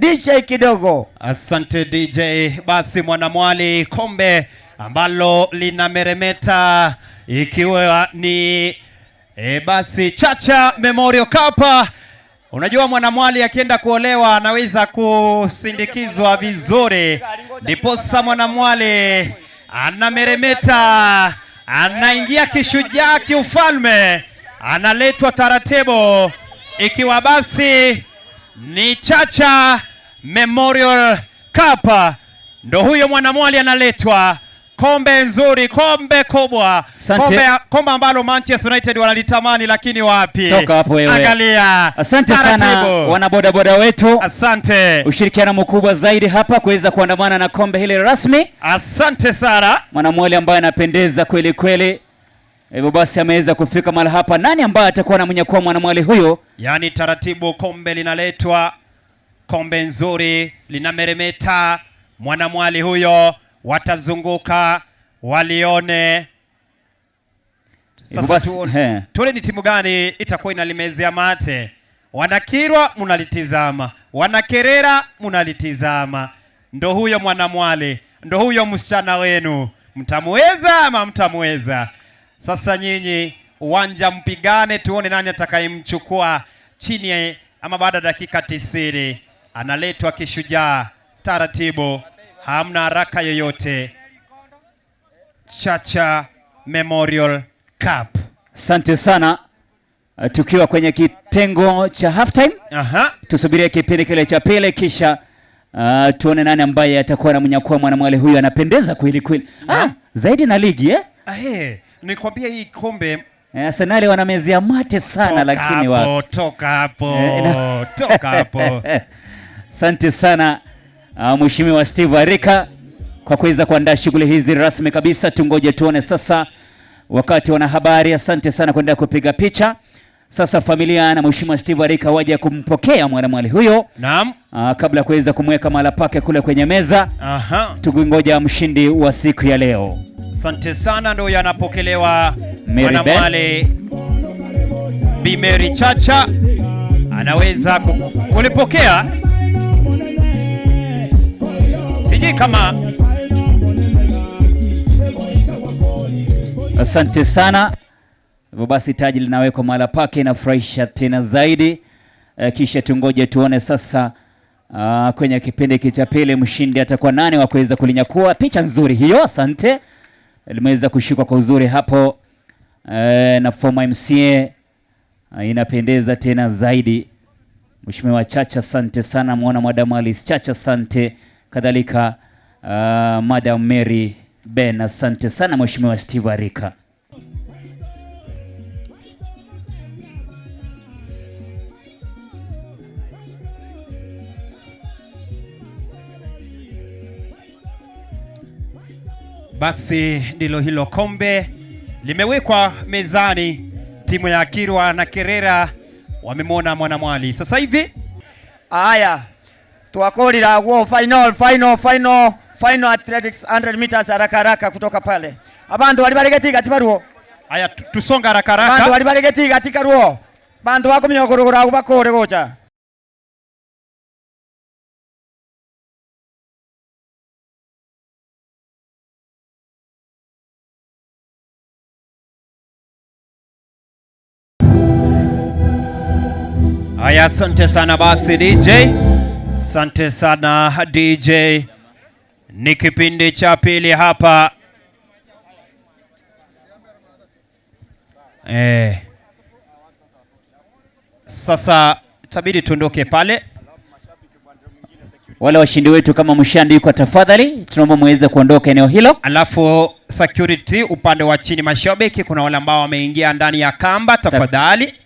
DJ kidogo. Asante DJ. Basi mwanamwali, kombe ambalo linameremeta ikiwa ni basi Chacha Memorial Cup. Unajua mwanamwali akienda kuolewa anaweza kusindikizwa vizuri, ndiposa mwanamwali anameremeta, anaingia kishujaa kiufalme, analetwa taratibu, ikiwa basi ni Chacha Memorial Cup. Ndo huyo mwanamwali analetwa, kombe nzuri, kombe kubwa, kombe ambalo Manchester United wanalitamani, lakini wapi? Toka hapo wewe. Angalia. Asante sana wana bodaboda wetu. Asante. Ushirikiano mkubwa zaidi hapa kuweza kuandamana na kombe hili rasmi. Asante sana. Mwanamwali ambaye anapendeza kweli kweli. Hivyo basi ameweza kufika mahali hapa. Nani ambaye atakuwa anamnyakua mwanamwali huyo? Yaani taratibu kombe linaletwa, kombe nzuri linameremeta, mwanamwali huyo watazunguka walione. Sasa tuone ni timu gani itakuwa inalimezea mate. Wanakirwa munalitizama, wanakerera munalitizama. Ndo huyo mwanamwali, ndo huyo msichana wenu. Mtamweza ama mtamweza? Sasa nyinyi uwanja mpigane, tuone nani atakayemchukua chini ama baada ya dakika 90. Analetwa kishujaa taratibu, hamna haraka yoyote. Chacha Memorial Cup. Asante sana. Tukiwa kwenye kitengo cha halftime. Tusubirie kipindi kile cha pili, kisha tuone nani ambaye atakuwa anamnyakua mwanamwali huyu. Anapendeza kweli kweli. Zaidi na ligi nikwambia hii kombe Arsenal wanamezea mate sana, lakini toka hapo. Asante sana Mheshimiwa Steve Arika kwa kuweza kuandaa shughuli hizi rasmi kabisa. Tungoje tuone sasa wakati wana habari. Asante sana kuendelea kupiga picha. Sasa familia na Mheshimiwa Steve Arika waje kumpokea mwanamwali huyo. Naam. Kabla ya kuweza kumweka mahala pake kule kwenye meza. Tukingoja mshindi wa siku ya leo. Asante sana. Ndio yanapokelewa mwanamwali Bi Mary Chacha, anaweza kulipokea. Sijui kama. Asante sana. Hivyo basi taji linawekwa mahala pake, inafurahisha tena zaidi. Kisha tungoje tuone sasa kwenye kipindi cha pili mshindi atakuwa nani wa kuweza kulinyakua. Picha nzuri hiyo, asante. Limeweza kushikwa kwa uzuri hapo na former MCA, inapendeza tena zaidi. Mheshimiwa Chacha, asante sana. Muona Madam Alice Chacha, asante. Kadhalika Madam Mary Ben, asante sana. Mheshimiwa Steve Arika. Basi ndilo hilo kombe limewekwa mezani. Timu ya Kirwa na Kerera wamemwona mwanamwali. Sasa hivi aya tuwakolira wo final athletics 100 meters haraka kutoka pale. Abantu bali balegetiga tibaruo. Aya tusonga haraka. Abantu bali balegetiga tikaruo. Bantu bakomyo korogora bakore gocha. Aya, asante sana basi DJ. Asante sana DJ. Ni kipindi cha pili hapa. Sasa tabidi tuondoke pale. Wale washindi wetu kama mshandi yuko, tafadhali tunaomba muweze kuondoka eneo hilo. Alafu security upande wa chini mashabiki, kuna wale ambao wameingia ndani ya kamba, tafadhali.